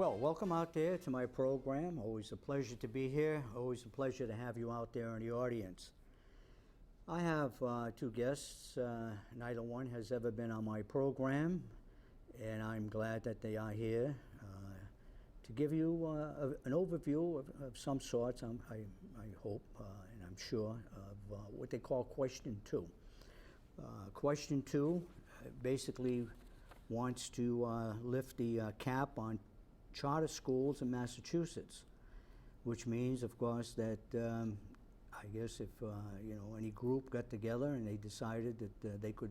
Well, welcome out there to my program. Always a pleasure to be here. Always a pleasure to have you out there in the audience. I have two guests. Neither one has ever been on my program, and I'm glad that they are here to give you an overview of some sorts, I hope, and I'm sure, of what they call Question 2. Question 2 basically wants to lift the cap on charter schools in Massachusetts, which means, of course, that I guess if any group got together and they decided that they could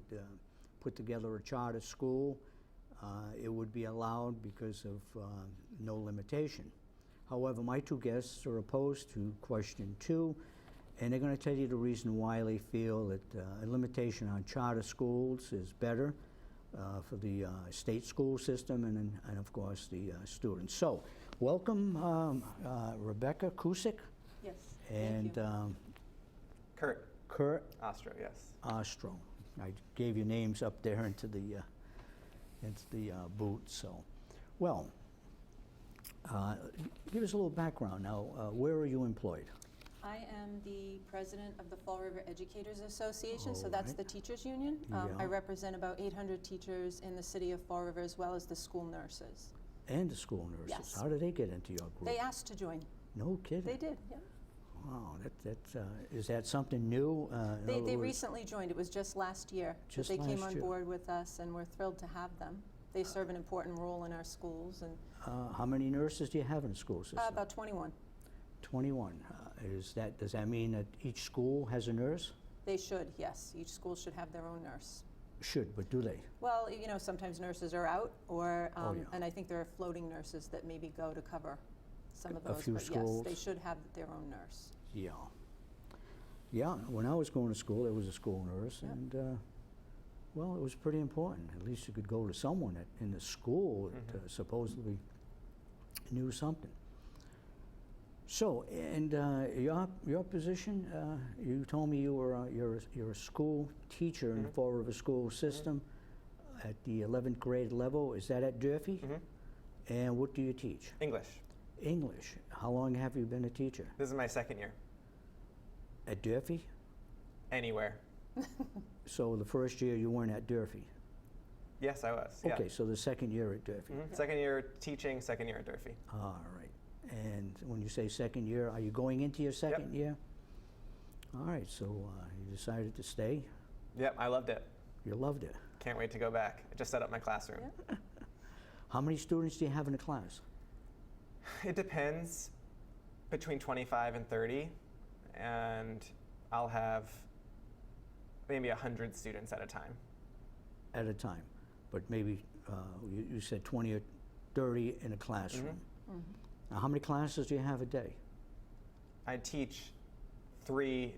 put together a charter school, it would be allowed because of no limitation. However, my two guests are opposed to Question 2, and they're going to tell you the reason why they feel that a limitation on charter schools is better for the state school system and of course, the students. So, welcome, Rebecca Cusick. Yes, and Kurt. Ostrow, yes. Ostrow. I gave you names up there into the boot. So, well, give us a little background now. Where are you employed? I am the president of the Fall River Educators Association, so that's the teachers union. I represent about 800 teachers in the city of Fall River, as well as the school nurses. And the school nurses. Yes. How did they get into your group? They asked to join. No kidding. They did, yeah. Wow, is that something new? They recently joined. It was just last year that they came on board with us, and we're thrilled to have them. They serve an important role in our schools. And how many nurses do you have in the school system? About 21. 21. Does that mean that each school has a nurse? They should, yes. Each school should have their own nurse. Should, but do they? Well, sometimes nurses are out, or and I think there are floating nurses that maybe go to cover some of those. A few schools. Yes, they should have their own nurse. Yeah. Yeah, when I was going to school, there was a school nurse, and well, it was pretty important. At least you could go to someone in the school that supposedly knew something. So, and your position, you told me you're a school teacher in the Fall River school system at the 11th grade level. Is that at Durfee? And what do you teach? English. English. How long have you been a teacher? This is my second year. At Durfee? Anywhere. So the first year you weren't at Durfee? Yes, I was. Okay, yeah. So the second year at Durfee. Second year teaching, second year at Durfee. All right. And when you say second year, are you going into your second year? All right, so you decided to stay? Yep, I loved it. You loved it? Can't wait to go back. I just set up my classroom. How many students do you have in a class? It depends, between 25 and 30, and I'll have maybe 100 students at a time. At a time, but maybe you said 20 or 30 in a classroom. Now, how many classes do you have a day? I teach 3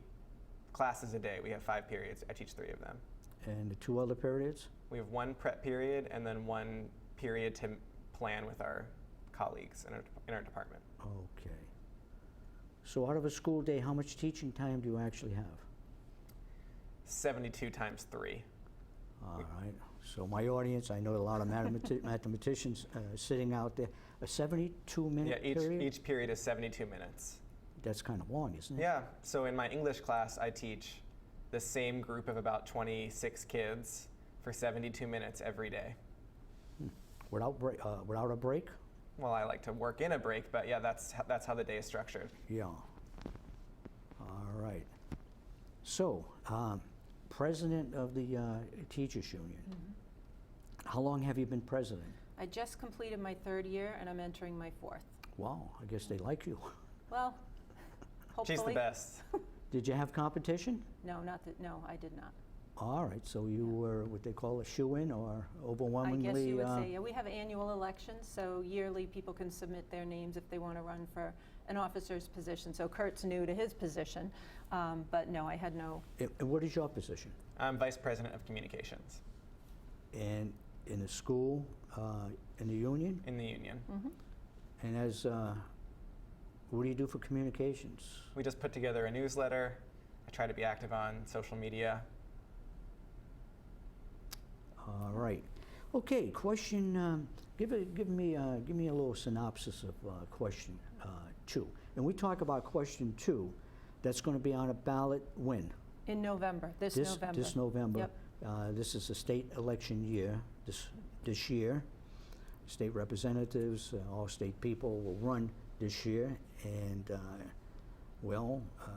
classes a day. We have 5 periods. I teach 3 of them. And the 2 other periods? We have 1 prep period and then 1 period to plan with our colleagues in our department. Okay. So out of a school day, how much teaching time do you actually have? 72 times 3. All right. So my audience, I know a lot of mathematicians sitting out there. A 72-minute period? Yeah, each period is 72 minutes. That's kind of long, isn't it? Yeah. So in my English class, I teach the same group of about 26 kids for 72 minutes every day. Without a break? Well, I like to work in a break, but yeah, that's how the day is structured. Yeah. All right. So, president of the teachers union. How long have you been president? I just completed my 3rd year, and I'm entering my 4th. Wow, I guess they like you. Well, hopefully. She's the best. Did you have competition? No, no, I did not. All right, so you were what they call a shoo-in, or overwhelmingly? I guess you would say, yeah. We have annual elections, so yearly people can submit their names if they want to run for an officer's position. So Kurt's new to his position, but no, I had no. And what is your position? I'm vice president of communications. And in the school, in the union? In the union. And as, what do you do for communications? We just put together a newsletter. I try to be active on social media. All right. Okay, question, give me a little synopsis of question 2. And we talk about question 2, that's going to be on a ballot when? In November, this November. This November. Yep. This is a state election year, this year. State representatives, all state people will run this year, and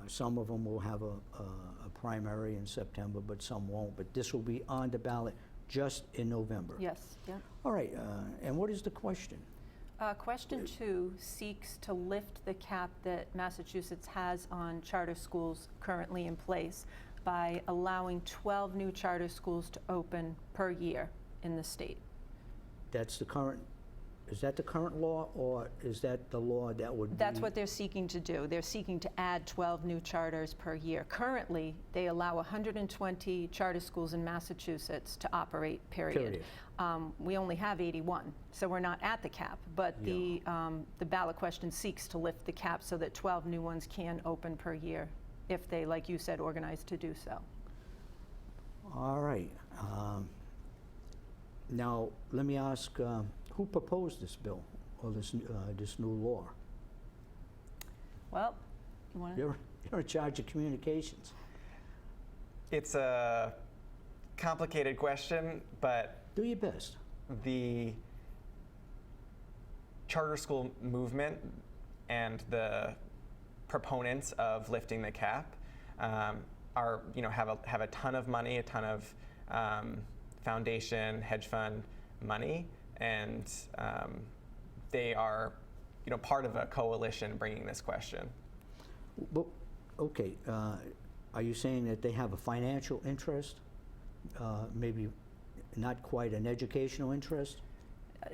some of them will have a primary in September, but some won't. But this will be on the ballot just in November. Yes, yeah. All right, and what is the question? Question 2 seeks to lift the cap that Massachusetts has on charter schools currently in place by allowing 12 new charter schools to open per year in the state. That's the current, is that the current law, or is that the law that would be? That's what they're seeking to do. They're seeking to add 12 new charters per year. Currently, they allow 120 charter schools in Massachusetts to operate, period. We only have 81, so we're not at the cap. But the ballot question seeks to lift the cap so that 12 new ones can open per year if they, like you said, organize to do so. All right. Now, let me ask, who proposed this bill, or this new law? Well, you want to? You're in charge of communications. It's a complicated question, but Do your best. the charter school movement and the proponents of lifting the cap are, have a ton of money, a ton of foundation, hedge fund money, and they are, part of a coalition bringing this question. Well, okay, are you saying that they have a financial interest? Maybe not quite an educational interest?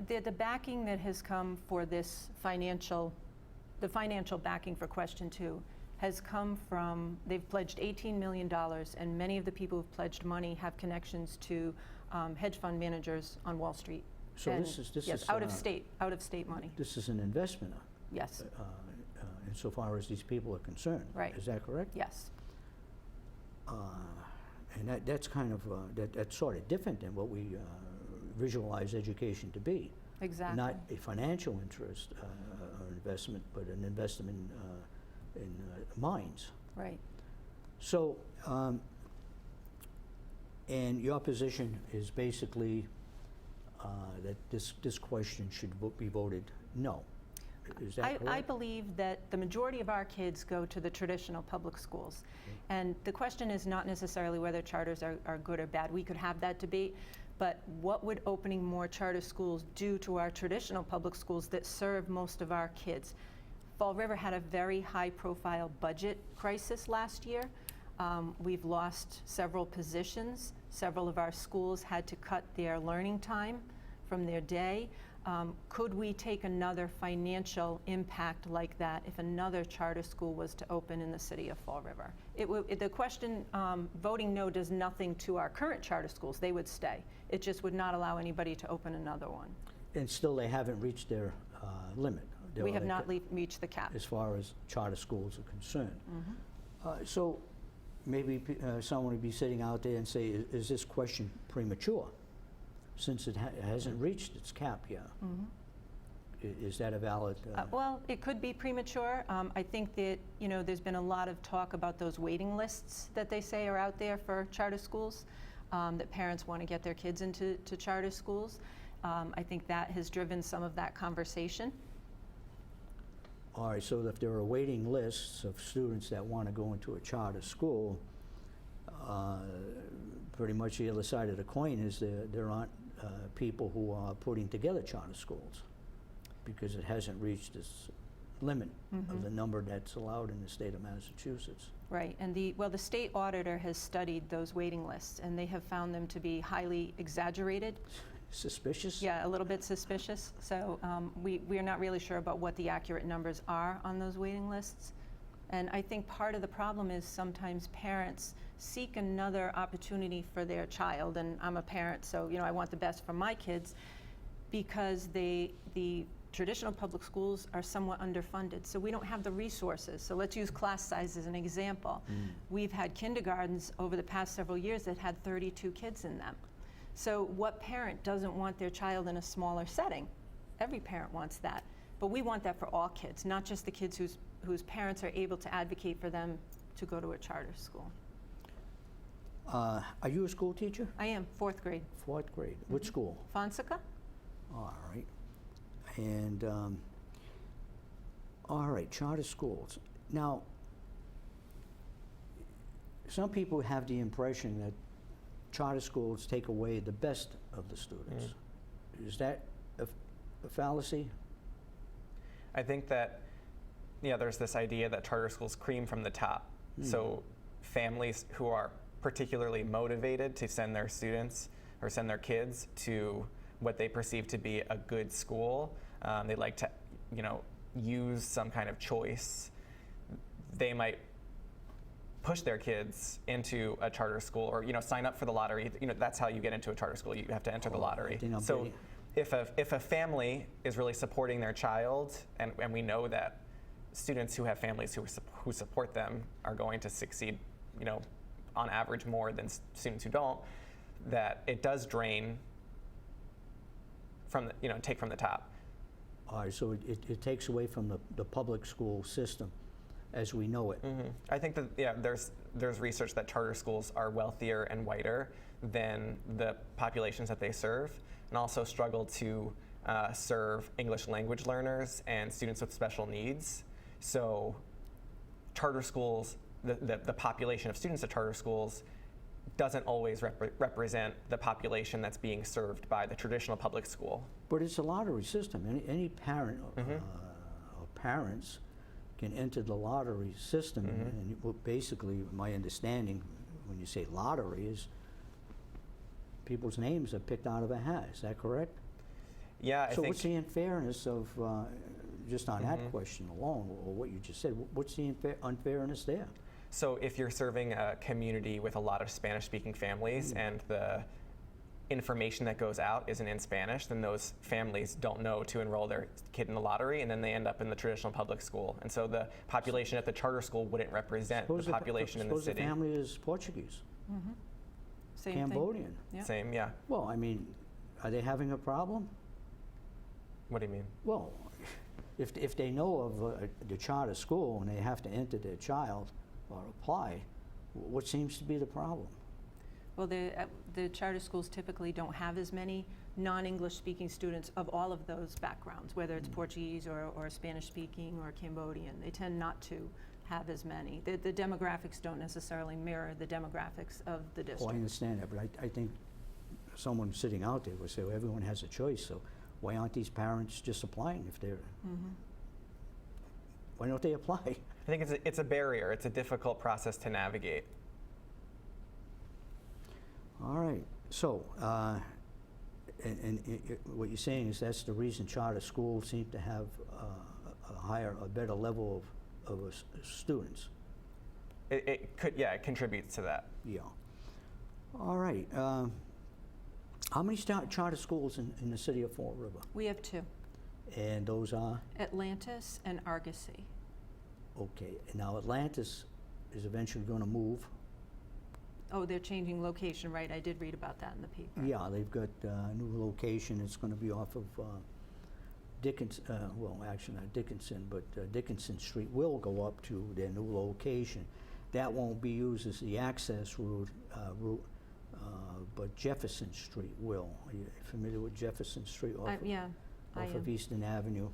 The backing that has come for this the financial backing for question 2 has come from, they've pledged $18 million, and many of the people who've pledged money have connections to hedge fund managers on Wall Street. So And this yes, is out of state money. This is an investment. Yes. Insofar as these people are concerned. Right. Is that correct? Yes. And that's kind of that's sort of different than what we visualize education to be. Exactly. Not a financial interest or investment, but an investment in minds. Right. So, and your position is basically that this question should be voted no. Is that correct? I believe that the majority of our kids go to the traditional public schools. And the question is not necessarily whether charters are good or bad. We could have that debate. But what would opening more charter schools do to our traditional public schools that serve most of our kids? Fall River had a very high-profile budget crisis last year. We've lost several positions. Several of our schools had to cut their learning time from their day. Could we take another financial impact like that if another charter school was to open in the city of Fall River? The question, voting no does nothing to our current charter schools. They would stay. It just would not allow anybody to open another one. And still they haven't reached their limit. We have not reached the cap. As far as charter schools are concerned. So maybe someone would be sitting out there and say, is this question premature? Since it hasn't reached its cap yet. Is that a valid? Well, it could be premature. I think that, there's been a lot of talk about those waiting lists that they say are out there for charter schools, that parents want to get their kids into charter schools. I think that has driven some of that conversation. All right, so if there are waiting lists of students that want to go into a charter school, pretty much the other side of the coin is there aren't people who are putting together charter schools because it hasn't reached this limit of the number that's allowed in the state of Massachusetts. Right, and the state auditor has studied those waiting lists, and they have found them to be highly exaggerated. Suspicious? Yeah, a little bit suspicious. So we are not really sure about what the accurate numbers are on those waiting lists. And I think part of the problem is sometimes parents seek another opportunity for their child, and I'm a parent, so I want the best for my kids, because the traditional public schools are somewhat underfunded, so we don't have the resources. So let's use class size as an example. We've had kindergartens over the past several years that had 32 kids in them. So what parent doesn't want their child in a smaller setting? Every parent wants that. But we want that for all kids, not just the kids whose parents are able to advocate for them to go to a charter school. Are you a school teacher? I am, 4th grade. 4th grade. What school? Fonseca? All right. And, all right, charter schools. Now, some people have the impression that charter schools take away the best of the students. Is that a fallacy? I think that, there's this idea that charter schools cream from the top. So families who are particularly motivated to send their students or send their kids to what they perceive to be a good school, they like to, use some kind of choice. They might push their kids into a charter school or, sign up for the lottery. That's how you get into a charter school. You have to enter the lottery. So if a family is really supporting their child, and we know that students who have families who support them are going to succeed, on average more than students who don't, that it does drain from take from the top. All right, so it takes away from the public school system as we know it. I think that there's research that charter schools are wealthier and whiter than the populations that they serve, and also struggle to serve English language learners and students with special needs. So charter schools, the population of students at charter schools doesn't always represent the population that's being served by the traditional public school. But it's a lottery system. Any parent or parents can enter the lottery system, and basically, my understanding, when you say lottery, is people's names are picked out of a hat. Is that correct? Yeah, I think. So what's the unfairness of, just on that question alone, or what you just said, what's the unfairness there? So if you're serving a community with a lot of Spanish-speaking families and the information that goes out isn't in Spanish, then those families don't know to enroll their kid in the lottery, and then they end up in the traditional public school. And so the population at the charter school wouldn't represent the population in the city. Suppose the family is Portuguese, Same Cambodian. thing. Yeah. Same, yeah. Well, I mean, are they having a problem? What do you mean? Well, if they know of the charter school and they have to enter their child or apply, what seems to be the problem? Well, the charter schools typically don't have as many non-English speaking students of all of those backgrounds, whether it's Portuguese or Spanish speaking or Cambodian. They tend not to have as many. The demographics don't necessarily mirror the demographics of the district. Oh, I understand that, but I think someone sitting out there would say, well, everyone has a choice, so why aren't these parents just applying if they're, why don't they apply? I think it's a barrier. It's a difficult process to navigate. All right, so, and what you're saying is that's the reason charter schools seem to have a better level of students. It contributes to that. Yeah. All right. How many charter schools in the city of Fall River? We have 2. And those are? Atlantis and Argosy. Okay. Now Atlantis is eventually going to move. Oh, they're changing location, right? I did read about that in the paper. Yeah, they've got a new location. It's going to be off of well, actually not Dickinson, but Dickinson Street will go up to their new location. That won't be used as the access route, but Jefferson Street will. Are you familiar with Jefferson Street? Yeah, I off of am. Eastern Avenue,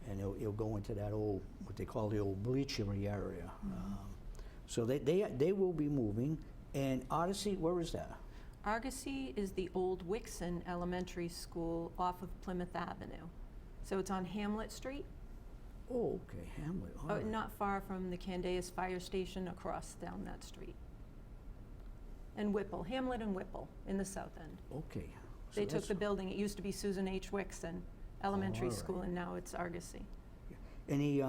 and it'll go into that old, what they call the old bleachery area. So they will be moving. And Odyssey, where is that? Argosy is the old Wixon Elementary School off of Plymouth Avenue. So it's on Hamlet Street, Oh, okay, Hamlet. All right. not far from the Candeas Fire Station, across down that street. And Whipple, Hamlet and Whipple in the south end. Okay. So They took that's- the building, it used to be Susan H. Wixon Elementary all right. School, and now it's Argosy. Any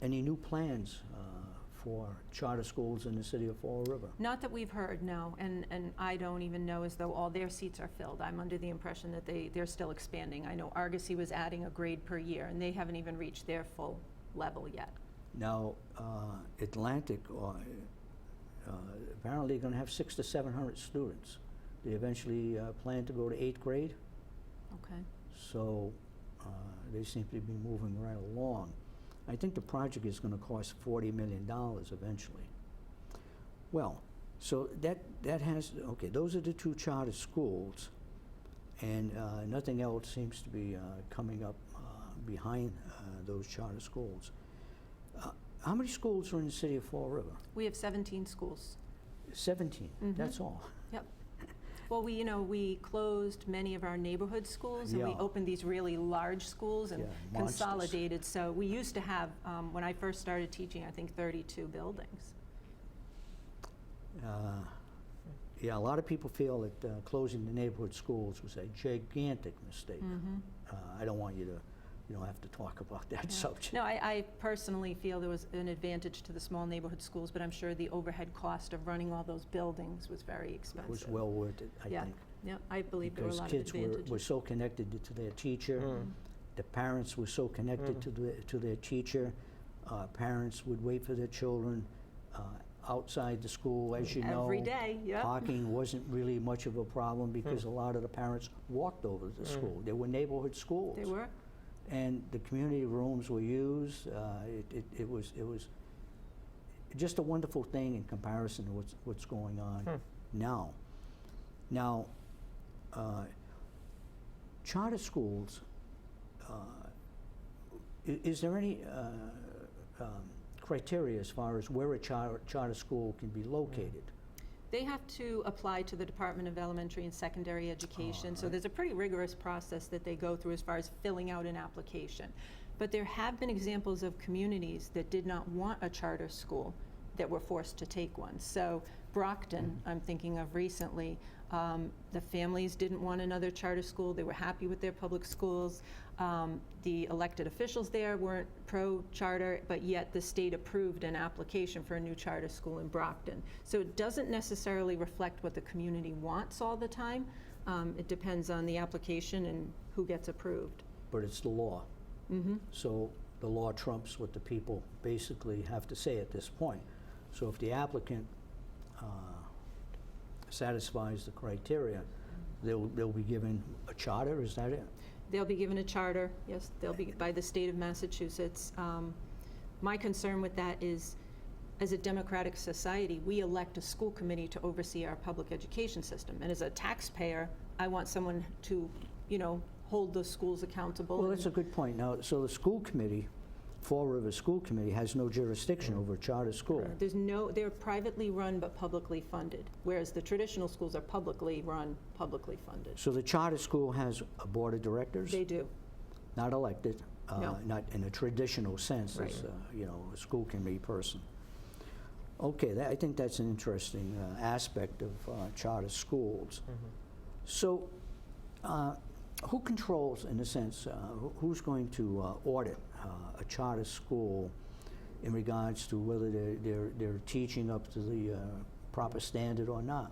new plans for charter schools in the city of Fall River? Not that we've heard, no, and I don't even know as though all their seats are filled. I'm under the impression that they're still expanding. I know Argosy was adding a grade per year, and they haven't even reached their full level yet. Now, Atlantic, apparently going to have 600 to 700 students. They eventually plan to go to 8th grade, Okay. so they seem to be moving right along. I think the project is going to cost $40 million eventually. Well, so that has, okay, those are the two charter schools, and nothing else seems to be coming up behind those charter schools. How many schools are in the city of Fall River? We have 17 schools. 17, that's all. Yep. Well, we closed many of our neighborhood schools, and we Yeah. opened these really large schools and Yeah, monsters. consolidated. So we used to have, when I first started teaching, I think 32 buildings. Yeah, a lot of people feel that closing the neighborhood schools was a gigantic mistake. I don't want you to, have to talk about that subject. No, I personally feel there was an advantage to the small neighborhood schools, but I'm sure the overhead cost of running all those buildings was very expensive. It was well worth it, I think. Yeah, I believe there were a lot of Because advantages. kids were so connected to their teacher. The parents were so connected to their teacher. Parents would wait for their children outside the school, as you know. Every day, yeah. Parking wasn't really much of a problem because a lot of the parents walked over to the school. There were neighborhood schools. They were? And the community rooms were used. It was just a wonderful thing in comparison to what's going on now. Now, charter schools, is there any criteria as far as where a charter school can be located? They have to apply to the Department of Elementary and Secondary Education, so there's a pretty rigorous process that they go through as far as filling out an application. But there have been examples of communities that did not want a charter school that were forced to take one. So Brockton, I'm thinking of recently, the families didn't want another charter school. They were happy with their public schools. The elected officials there weren't pro-charter, but yet the state approved an application for a new charter school in Brockton. So it doesn't necessarily reflect what the community wants all the time. It depends on the application and who gets approved. But it's the law. So the law trumps what the people basically have to say at this point. So if the applicant satisfies the criteria, they'll be given a charter, is that it? They'll be given a charter, yes, they'll be by the state of Massachusetts. My concern with that is, as a democratic society, we elect a school committee to oversee our public education system. And as a taxpayer, I want someone to, hold the schools accountable. Well, that's a good point. Now, so the school committee, Fall River School Committee, has no jurisdiction over a charter school. They're privately run but publicly funded, whereas the traditional schools are publicly run, publicly funded. So the charter school has a board of directors? They do. Not elected, No. not in a traditional sense Right. as, a school committee person. Okay, I think that's an interesting aspect of charter schools. So who controls, in a sense, who's going to audit a charter school in regards to whether they're teaching up to the proper standard or not?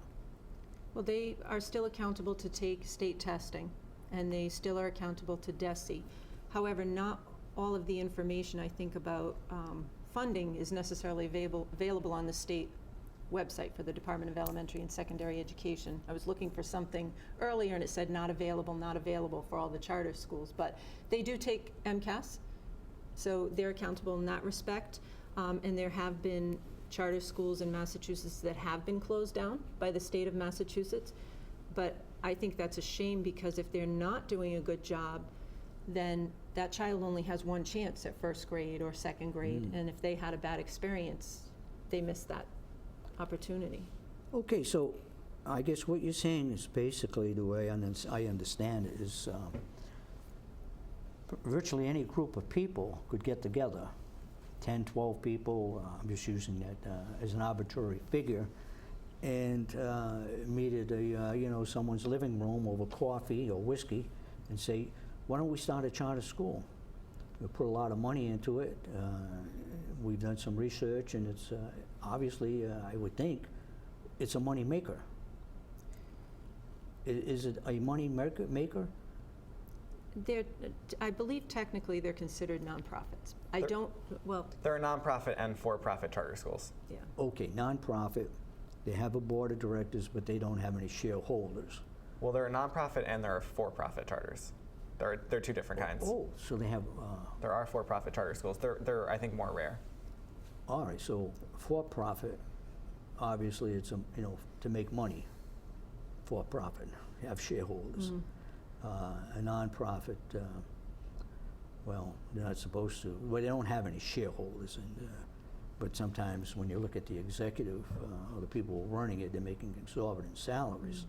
Well, they are still accountable to take state testing, and they still are accountable to DESE. However, not all of the information, I think, about funding is necessarily available on the state website for the Department of Elementary and Secondary Education. I was looking for something earlier, and it said not available for all the charter schools. But they do take MCAS, so they're accountable in that respect. And there have been charter schools in Massachusetts that have been closed down by the state of Massachusetts. But I think that's a shame, because if they're not doing a good job, then that child only has one chance at first grade or second grade. And if they had a bad experience, they missed that opportunity. Okay, so I guess what you're saying is basically, the way I understand it, is virtually any group of people could get together, 10, 12 people, I'm just using that as an arbitrary figure, and meet at someone's living room over coffee or whiskey and say, why don't we start a charter school? We put a lot of money into it. We've done some research, and it's obviously, I would think, it's a money maker. Is it a money maker? I believe technically they're considered nonprofits. There are nonprofit and for-profit charter schools. Yeah. Okay, nonprofit They have a board of directors, but they don't have any shareholders. Well, there are nonprofit and there are for-profit charters. There are two different kinds. Oh, so they have, There are for-profit charter schools. They're I think more rare. all right, so for-profit, obviously it's, to make money, for-profit, have shareholders. A nonprofit, well, they're not supposed to, well, they don't have any shareholders, but sometimes when you look at the executive, or the people running it, they're making exorbitant salaries.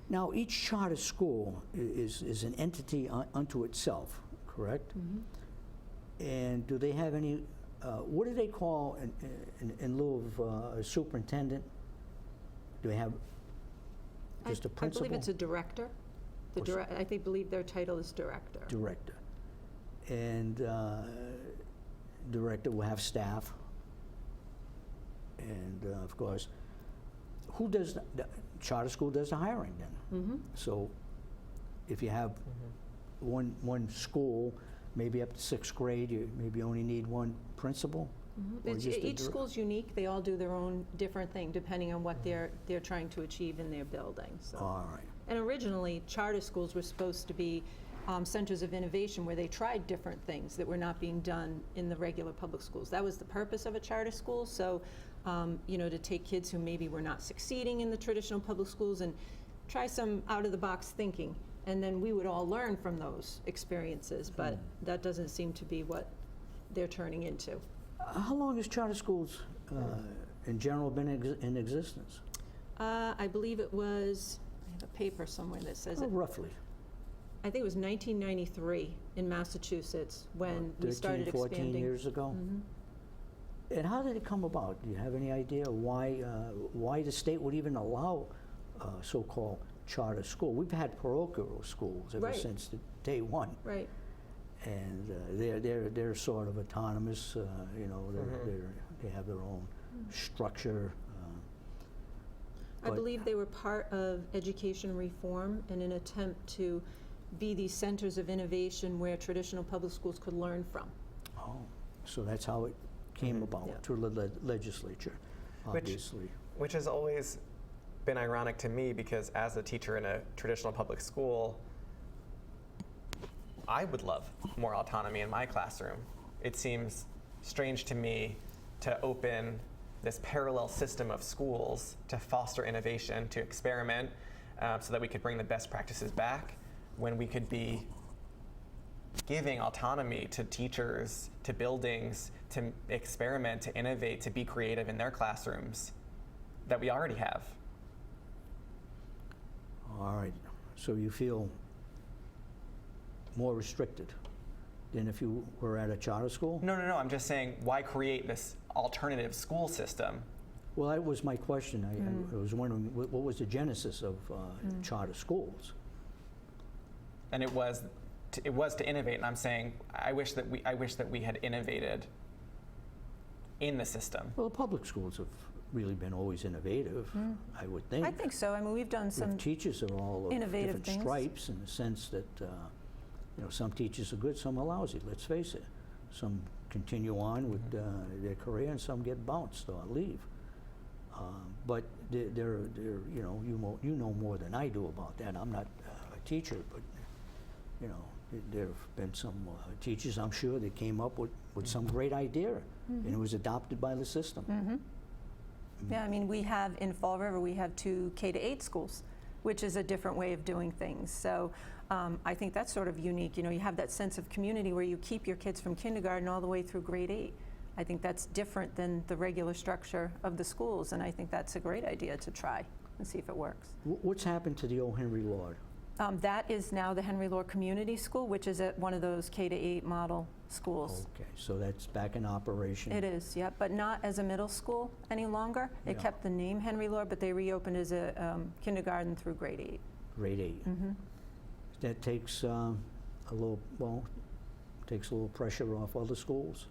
Now, each charter school is an entity unto itself, correct? And do they have any, what do they call in lieu of a superintendent? Do they have just a principal? I believe it's a director. I believe their title is director. Director. And director will have staff. And of course, who does the charter school does the hiring then? So if you have one school, maybe up to 6th grade, you maybe only need one principal? Or just a Each school's unique. They all do their own different thing depending on what they're trying to achieve in their building. So. All right. And originally, charter schools were supposed to be centers of innovation where they tried different things that were not being done in the regular public schools. That was the purpose of a charter school. So, to take kids who maybe were not succeeding in the traditional public schools and try some out-of-the-box thinking. And then we would all learn from those experiences, but that doesn't seem to be what they're turning into. How long has charter schools in general been in existence? I believe it was, I have a paper somewhere that says it. Roughly. I think it was 1993 in Massachusetts when we started 13, expanding. 14 years ago? And how did it come about? Do you have any idea why the state would even allow so-called charter school? We've had parochial schools ever Right. since day one. Right. And they're sort of autonomous, they have their own structure. I But- believe they were part of education reform in an attempt to be these centers of innovation where traditional public schools could learn from. Oh, so that's how it came about Yeah. through the legislature, obviously. Which has always been ironic to me because as a teacher in a traditional public school, I would love more autonomy in my classroom. It seems strange to me to open this parallel system of schools to foster innovation, to experiment, so that we could bring the best practices back when we could be giving autonomy to teachers, to buildings, to experiment, to innovate, to be creative in their classrooms that we already have. All right, so you feel more restricted than if you were at a charter school? No, I'm just saying, why create this alternative school system? Well, that was my question. I was wondering, what was the genesis of charter schools? And it was to innovate, and I'm saying, I wish that we had innovated in the system. Well, the public schools have really been always innovative, I would think. I think so. I mean, we've done some The teachers are all of innovative different things. stripes in the sense that, some teachers are good, some are lousy, let's face it. Some continue on with their career and some get bounced or leave. But they're you know more than I do about that. I'm not a teacher, but there have been some teachers, I'm sure, that came up with some great idea, and it was adopted by the system. Yeah, I mean, we have in Fall River, we have 2 K-8 schools, which is a different way of doing things. So I think that's sort of unique. You have that sense of community where you keep your kids from kindergarten all the way through grade 8. I think that's different than the regular structure of the schools, and I think that's a great idea to try and see if it works. What's happened to the old Henry Lord? That is now the Henry Lord Community School, which is at one of those K-8 model schools. Okay, so that's back in operation. It is, yeah, but not as a middle school any longer. It Yeah. kept the name Henry Lord, but they reopened as a kindergarten through grade 8. Grade 8. That takes takes a little pressure off other schools.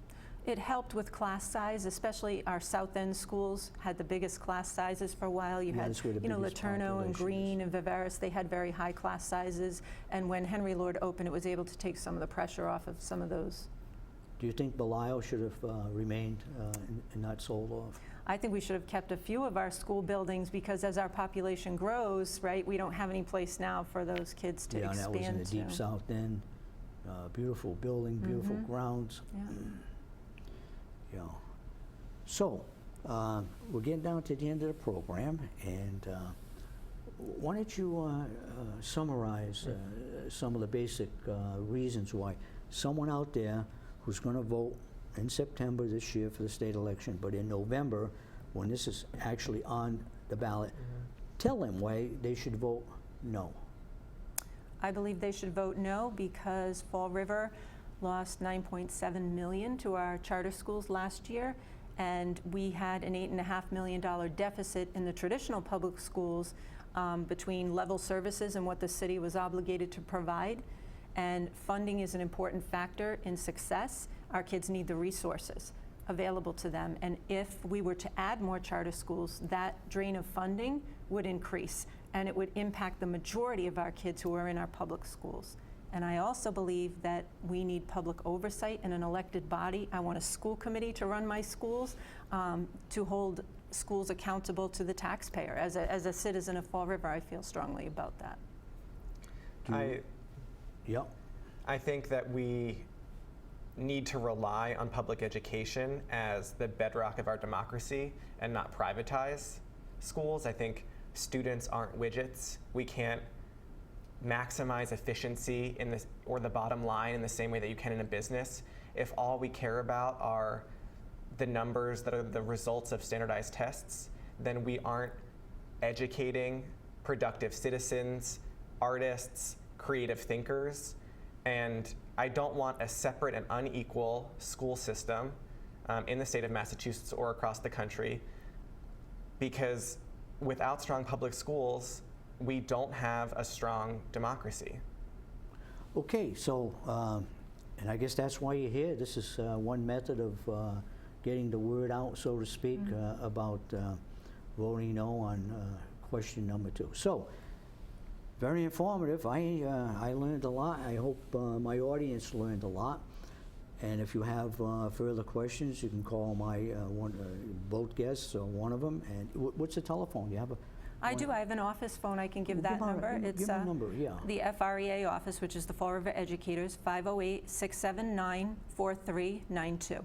It helped with class size, especially our South End schools had the biggest class sizes for a while. You Yeah, had, that's where the biggest Laterno and population Green is. and Viveris, they had very high class sizes. And when Henry Lord opened, it was able to take some of the pressure off of some of those Do you think Belial should have remained and not sold off? I think we should have kept a few of our school buildings because as our population grows, right, we don't have any place now for those kids to Yeah, and that expand was in the to. deep south end. Beautiful building, beautiful grounds. Yeah. Yeah. So, we're getting down to the end of the program, and why don't you summarize some of the basic reasons why someone out there who's going to vote in September this year for the state election, but in November, when this is actually on the ballot, tell them why they should vote no. I believe they should vote no because Fall River lost $9.7 million to our charter schools last year, and we had an $8.5 million deficit in the traditional public schools between level services and what the city was obligated to provide. And funding is an important factor in success. Our kids need the resources available to them. And if we were to add more charter schools, that drain of funding would increase, and it would impact the majority of our kids who are in our public schools. And I also believe that we need public oversight in an elected body. I want a school committee to run my schools, to hold schools accountable to the taxpayer. As a citizen of Fall River, I feel strongly about that. Yep. I think that we need to rely on public education as the bedrock of our democracy and not privatize schools. I think students aren't widgets. We can't maximize efficiency or the bottom line in the same way that you can in a business if all we care about are the numbers that are the results of standardized tests. Then we aren't educating productive citizens, artists, creative thinkers. And I don't want a separate and unequal school system in the state of Massachusetts or across the country, because without strong public schools, we don't have a strong democracy. Okay, so, and I guess that's why you're here. This is one method of getting the word out, so to speak, about voting no on question number 2. So, very informative. I learned a lot. I hope my audience learned a lot. And if you have further questions, you can call my both guests or one of them. And what's the telephone? Do you have a? I do. I have an office phone. I can give that number. It's give a number, yeah. the FREA office, which is the Fall River Educators, 508-679-4392.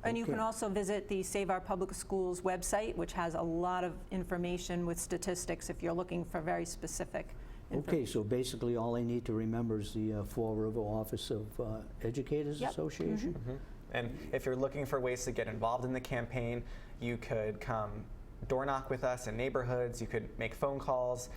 And you Okay. can also visit the Save Our Public Schools website, which has a lot of information with statistics if you're looking for very specific information. Okay, so basically all I need to remember is the Fall River Office of Educators Yep. Association. And if you're looking for ways to get involved in the campaign, you could come door knock with us in neighborhoods. You could make phone calls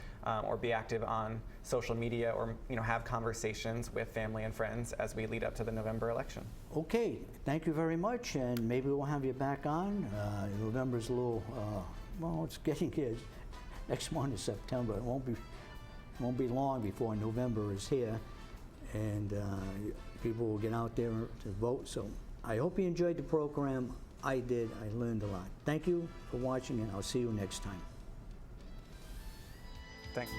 or be active on social media, or have conversations with family and friends as we lead up to the November election. Okay, thank you very much, and maybe we'll have you back on. November's a little, well, it's getting here. Next month is September. It won't be long before November is here, and people will get out there to vote. So I hope you enjoyed the program. I did. I learned a lot. Thank you for watching, and I'll see you next time. Thanks.